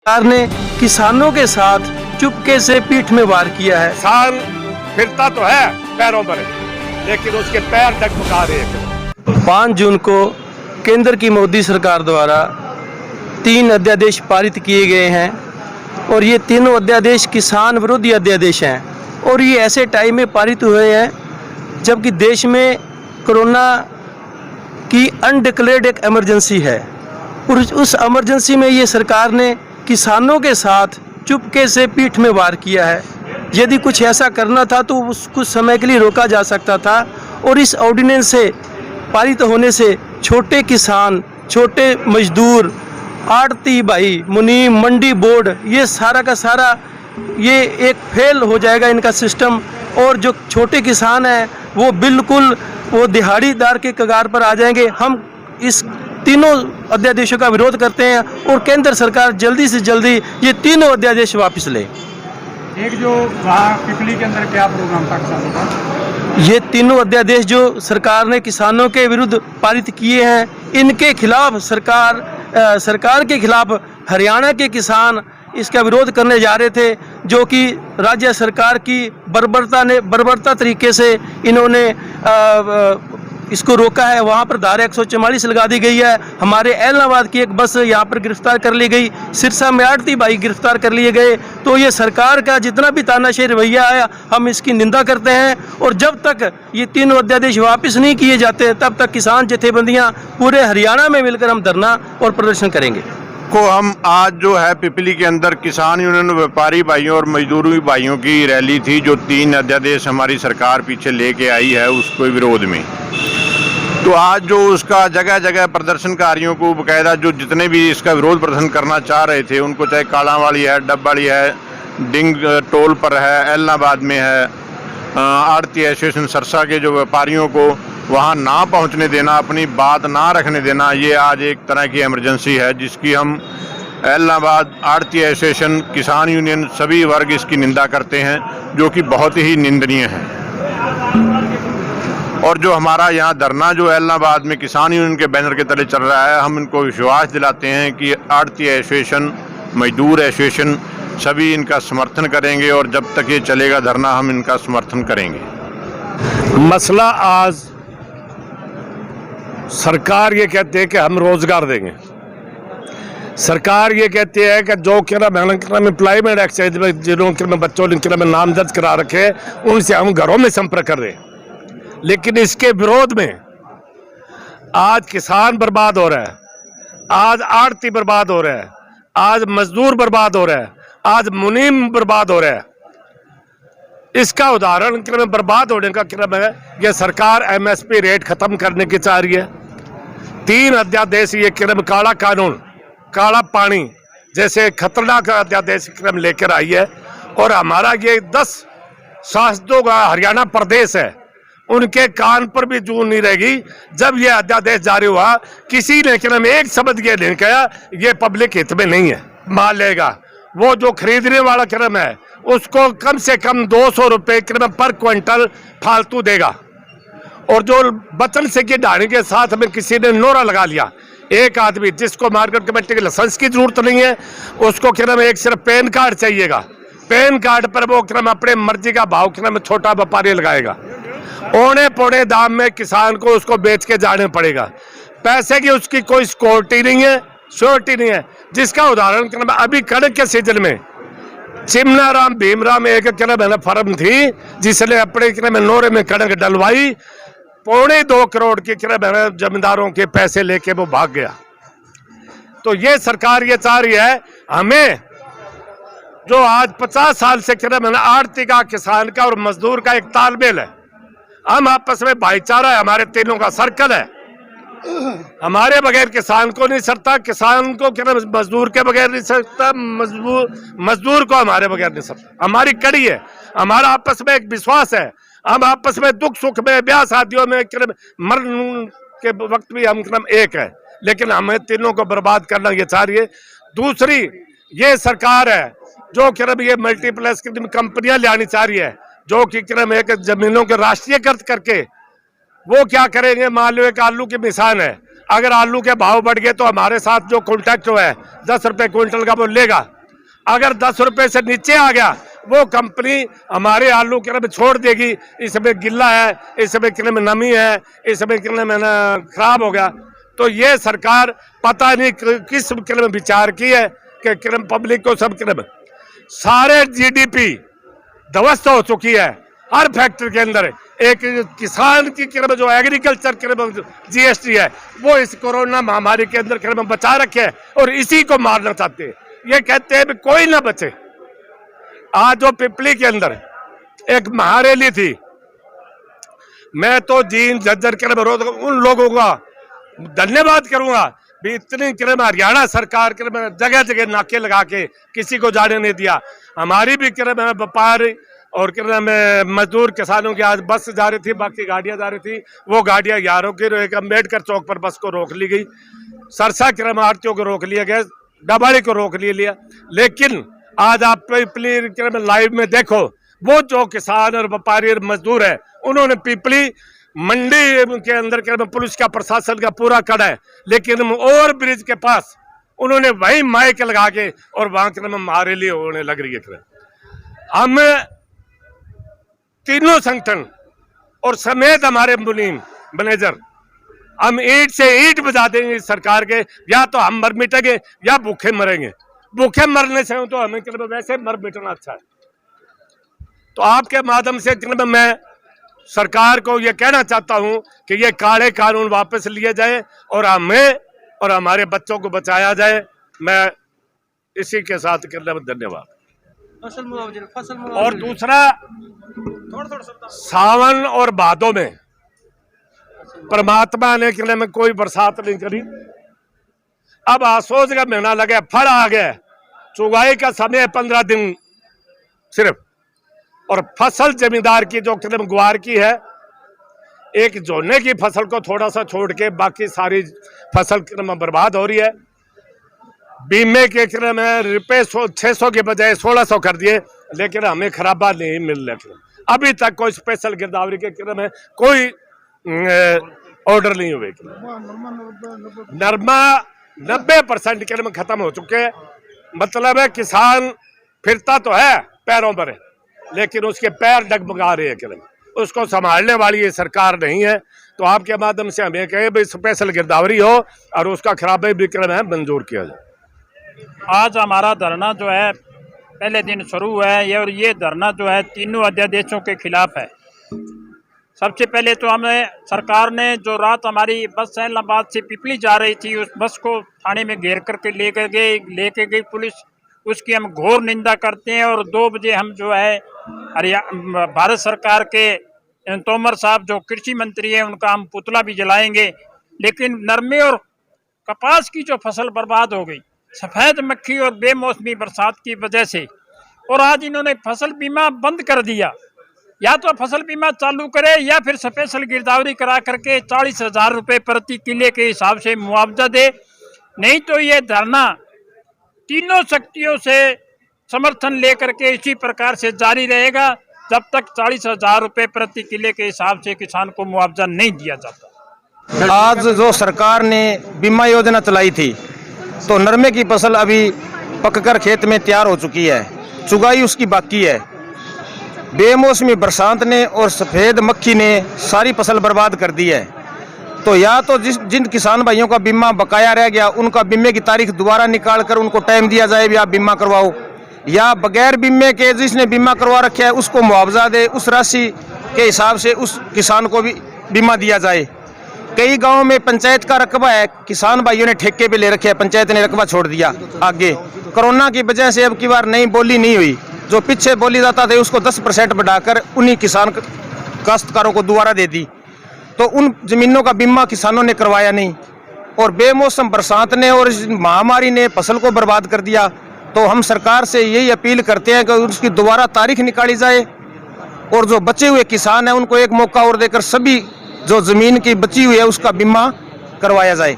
सरकार ने किसानों के साथ चुपके से पीठ में वार किया है। किसान फिरता तो है पैरों पर, लेकिन उसके पैर डगमगा रहे हैं। 5 जून को केंद्र की मोदी सरकार द्वारा 3 अध्यादेश पारित किए गए हैं और ये तीनों अध्यादेश किसान विरोधी अध्यादेश हैं और ये ऐसे टाइम में पारित हुए हैं जबकि देश में कोरोना की अनडिक्लेयर्ड एक इमरजेंसी है और उस इमरजेंसी में ये सरकार ने किसानों के साथ चुपके से पीठ में वार किया है। यदि कुछ ऐसा करना था तो उस कुछ समय के लिए रोका जा सकता था और इस ऑर्डिनेंस से पारित होने से छोटे किसान, छोटे मजदूर, आड़ती भाई, मुनीम, मंडी बोर्ड, ये सारा का सारा ये एक फेल हो जाएगा इनका सिस्टम और जो छोटे किसान हैं वो बिल्कुल वो दिहाड़ीदार के कगार पर आ जाएंगे। हम इस तीनों अध्यादेशों का विरोध करते हैं और केंद्र सरकार जल्दी से जल्दी ये तीनों अध्यादेश वापस ले। एक जो वहाँ पिपली के अंदर क्या प्रोग्राम था किसानों का? ये तीनों अध्यादेश जो सरकार ने किसानों के विरुद्ध पारित किए हैं, इनके खिलाफ सरकार के खिलाफ हरियाणा के किसान इसका विरोध करने जा रहे थे, जो कि राज्य सरकार की बर्बरता तरीके से इन्होंने इसको रोका है। वहाँ पर धारा 144 लगा दी गई है। हमारे एलनाबाद की एक बस यहाँ पर गिरफ्तार कर ली गई, सिरसा में आड़ती भाई गिरफ्तार कर लिए गए। तो ये सरकार का जितना भी तानाशाही रवैया है हम इसकी निंदा करते हैं और जब तक ये तीनों अध्यादेश वापस नहीं किए जाते तब तक किसान जथेबंदियाँ पूरे हरियाणा में मिलकर हम धरना और प्रदर्शन करेंगे। को हम आज जो है पिपली के अंदर किसान यूनियन, व्यापारी भाइयों और मजदूरी भाइयों की रैली थी, जो 3 अध्यादेश हमारी सरकार पीछे लेके आई है उसको विरोध में। तो आज जो उसका जगह जगह प्रदर्शनकारियों को बकायदा जो जितने भी इसका विरोध प्रदर्शन करना चाह रहे थे उनको, चाहे कालावाड़ी है, डब्बाड़ी है, डिंग टोल पर है, एलनाबाद में है, आड़ती एसोसिएशन सरसा के जो व्यापारियों को वहाँ ना पहुँचने देना, अपनी बात ना रखने देना, ये आज एक तरह की इमरजेंसी है जिसकी हम एलनाबाद आड़ती एसोसिएशन, किसान यूनियन सभी वर्ग इसकी निंदा करते हैं, जो कि बहुत ही निंदनीय है। और जो हमारा यहाँ धरना जो एलनाबाद में किसान यूनियन के बैनर के तले चल रहा है, हम इनको विश्वास दिलाते हैं कि आड़ती एसोसिएशन, मजदूर एसोसिएशन सभी इनका समर्थन करेंगे और जब तक ये चलेगा धरना हम इनका समर्थन करेंगे। मसला आज सरकार ये कहती है कि हम रोजगार देंगे, सरकार ये कहती है कि जो एम्प्लॉयमेंट एक्सचेंज में जिन्होंने बच्चों ने नाम दर्ज करा रखे उनसे हम घरों में संपर्क कर रहे हैं, लेकिन इसके विरोध में आज किसान बर्बाद हो रहा है, आज आड़ती बर्बाद हो रहा है, आज मजदूर बर्बाद हो रहा है, आज मुनीम बर्बाद हो रहा है। इसका उदाहरण बर्बाद होने का क्रम है, यह सरकार एमएसपी रेट खत्म करने की चाह रही है। 3 अध्यादेश ये क्रम, काला कानून, काला पानी जैसे खतरनाक अध्यादेश क्रम लेकर आई है और हमारा ये 10 शासकों का हरियाणा प्रदेश है, उनके कान पर भी जून नहीं रहेगी जब ये अध्यादेश जारी हुआ। किसी ने क्रम एक शब्द ये नहीं कहा ये पब्लिक हित में नहीं है। मान लेगा वो जो खरीदने वाला क्रम है उसको कम से कम 200 रुपये क्रम पर क्विंटल फालतू देगा और जो वचन से कि ढाणी के साथ में किसी ने नोरा लगा लिया, एक आदमी जिसको मार्केट कमेटी के लाइसेंस की जरूरत नहीं है उसको क्रम एक सिर्फ पैन कार्ड चाहिएगा, पैन कार्ड पर वो क्रम अपने मर्जी का भाव क्रम छोटा व्यापारी लगाएगा, औने पौने दाम में किसान को उसको बेच के जाने पड़ेगा। पैसे की उसकी कोई सिक्योरिटी नहीं है, श्योरिटी नहीं है। जिसका उदाहरण क्रम अभी कणक के सीजन में चिमनाराम भीमराम एक फर्म थी जिसने अपने क्रम नोरे में कणक डलवाई, 2.25 करोड़ की जमींदारों के पैसे लेके वो भाग गया। तो ये सरकार ये चाह रही है हमें जो आज 50 साल से आड़ती का, किसान का और मजदूर का एक तालमेल है, हम आपस में भाईचारा है, हमारे तीनों का सर्कल है, हमारे बगैर किसान को नहीं सरता, किसान को मजदूर के बगैर नहीं सकता, मजदूर को हमारे बगैर नहीं सकता। हमारी कड़ी है, हमारा आपस में एक विश्वास है, हम आपस में दुख सुख में, ब्याह शादियों में, मरण के वक्त भी हम एक है, लेकिन हमें तीनों को बर्बाद करना ये चाह रही है। दूसरी ये सरकार है जो ये मल्टीप्लेक्स कंपनियां लानी चाह रही है, जो कि एक जमीनों के राष्ट्रीयकृत करके वो क्या करेंगे। मान लो एक आलू की मिसाल है, अगर आलू के भाव बढ़ गए तो हमारे साथ जो कॉन्ट्रैक्ट हुआ है 10 रुपए क्विंटल का वो लेगा, अगर 10 रुपए से नीचे आ गया वो कंपनी हमारे आलू के में छोड़ देगी, इसमें गिल्ला है, इसमें किले में नमी है, इसमें किले में खराब हो गया। तो ये सरकार पता नहीं किस किले में विचार की है कि किले पब्लिक को सब किले में सारे जीडीपी ध्वस्त हो चुकी है। हर फैक्ट्री के अंदर एक किसान की किले में जो एग्रीकल्चर किले में जीएसटी है वो इस कोरोना महामारी के अंदर किले में बचा रखे है और इसी को मारना चाहते हैं। ये कहते हैं कोई ना बचे। आज जो पिपली के अंदर एक महारैली थी, मैं तो जीन झज्जर के विरोध उन लोगों का धन्यवाद करूंगा भी इतनी किरण हरियाणा सरकार के जगह जगह नाके लगा के किसी को जाने नहीं दिया। हमारी भी किरण में व्यापार और किरण में मजदूर किसानों की आज बस जा रही थी, बाकी गाड़ियां जा रही थी, वो गाड़ियां यारों की एक अम्बेडकर चौक पर बस को रोक ली गई, सरसा किरण आरतीयों को रोक लिया गया, डबाड़ी को रोक लिया। लेकिन आज आप पिपली में लाइव में देखो वो जो किसान और व्यापारी और मजदूर है उन्होंने पिपली मंडी के अंदर के पुलिस का प्रशासन का पूरा कड़ा है, लेकिन ओवर ब्रिज के पास उन्होंने वही माइक लगा के और वहां के महारैली होने लग रही है। हम तीनों संगठन और समेत हमारे मुनीम मैनेजर हम ईंट से ईंट बजा देंगे सरकार के, या तो हम मर मिटेंगे या भूखे मरेंगे। भूखे मरने से तो हमें वैसे मर मिटना अच्छा है। तो आपके माध्यम से मैं सरकार को यह कहना चाहता हूं कि ये काले कानून वापस लिए जाए और हमें और हमारे बच्चों को बचाया जाए। मैं इसी के साथ धन्यवाद। और दूसरा, सावन और भादों में परमात्मा ने किले में कोई बरसात नहीं करी। अब आसोज का महीना लगे, फल आ गया, चुगाई का समय 15 दिन सिर्फ, और फसल जमींदार की जो किले में ग्वार की है, एक जोने की फसल को थोड़ा सा छोड़ के बाकी सारी फसल किले में बर्बाद हो रही है। बीमे के किले में रुपये 600 के बजाय 1600 कर दिए, लेकिन हमें खराबा नहीं मिल रहा। अभी तक कोई स्पेशल गिरदावरी के किले में कोई ऑर्डर नहीं हुए। नरमा 90% किले में खत्म हो चुके हैं। मतलब है किसान फिरता तो है पैरों पर, लेकिन उसके पैर डगमगा रहे हैं किले में, उसको संभालने वाली ये सरकार नहीं है। तो आपके माध्यम से हमें कहे भाई स्पेशल गिरदावरी हो और उसका खराबे भी किले में मंजूर किया जाए। आज हमारा धरना जो है पहले दिन शुरू हुआ है और ये धरना जो है तीनों अध्यादेशों के खिलाफ है। सबसे पहले तो हमें सरकार ने जो रात हमारी बस सैलाबाद से पिपली जा रही थी उस बस को थाने में घेर करके लेके गई पुलिस, उसकी हम घोर निंदा करते हैं। और 2 बजे हम जो है भारत सरकार के तोमर साहब जो कृषि मंत्री हैं उनका हम पुतला भी जलाएंगे। लेकिन नरमे और कपास की जो फसल बर्बाद हो गई सफ़ेद मक्खी और बेमौसमी बरसात की वजह से, और आज इन्होंने फसल बीमा बंद कर दिया। या तो फसल बीमा चालू करे या फिर स्पेशल गिरदावरी करा करके 40,000 रुपये प्रति किले के हिसाब से मुआवजा दे, नहीं तो ये धरना तीनों शक्तियों से समर्थन लेकर के इसी प्रकार से जारी रहेगा जब तक 40,000 रुपये प्रति किले के हिसाब से किसान को मुआवजा नहीं दिया जाता। आज जो सरकार ने बीमा योजना चलाई थी तो नरमे की फसल अभी पककर खेत में तैयार हो चुकी है, चुगाई उसकी बाकी है। बेमौसमी बरसात ने और सफ़ेद मक्खी ने सारी फसल बर्बाद कर दी है। तो या तो जिन किसान भाइयों का बीमा बकाया रह गया उनका बीमे की तारीख दोबारा निकाल कर उनको टाइम दिया जाए भी आप बीमा करवाओ, या बगैर बीमे के जिसने बीमा करवा रखा है उसको मुआवजा दे, उस राशि के हिसाब से उस किसान को भी बीमा दिया जाए। कई गांवों में पंचायत का रकबा है, किसान भाइयों ने ठेके पे ले रखे हैं, पंचायत ने रकबा छोड़ दिया आगे। कोरोना की वजह से अब की बार नई बोली नहीं हुई, जो पीछे बोली जाता था उसको 10% बढ़ाकर उन्हीं किसान काश्तकारों को दोबारा दे दी। तो उन जमीनों का बीमा किसानों ने करवाया नहीं, और बेमौसम बरसात ने और इस महामारी ने फसल को बर्बाद कर दिया। तो हम सरकार से यही अपील करते हैं कि उसकी दोबारा तारीख निकाली जाए और जो बचे हुए किसान हैं उनको एक मौका और देकर सभी जो जमीन की बची हुई है उसका बीमा करवाया जाए।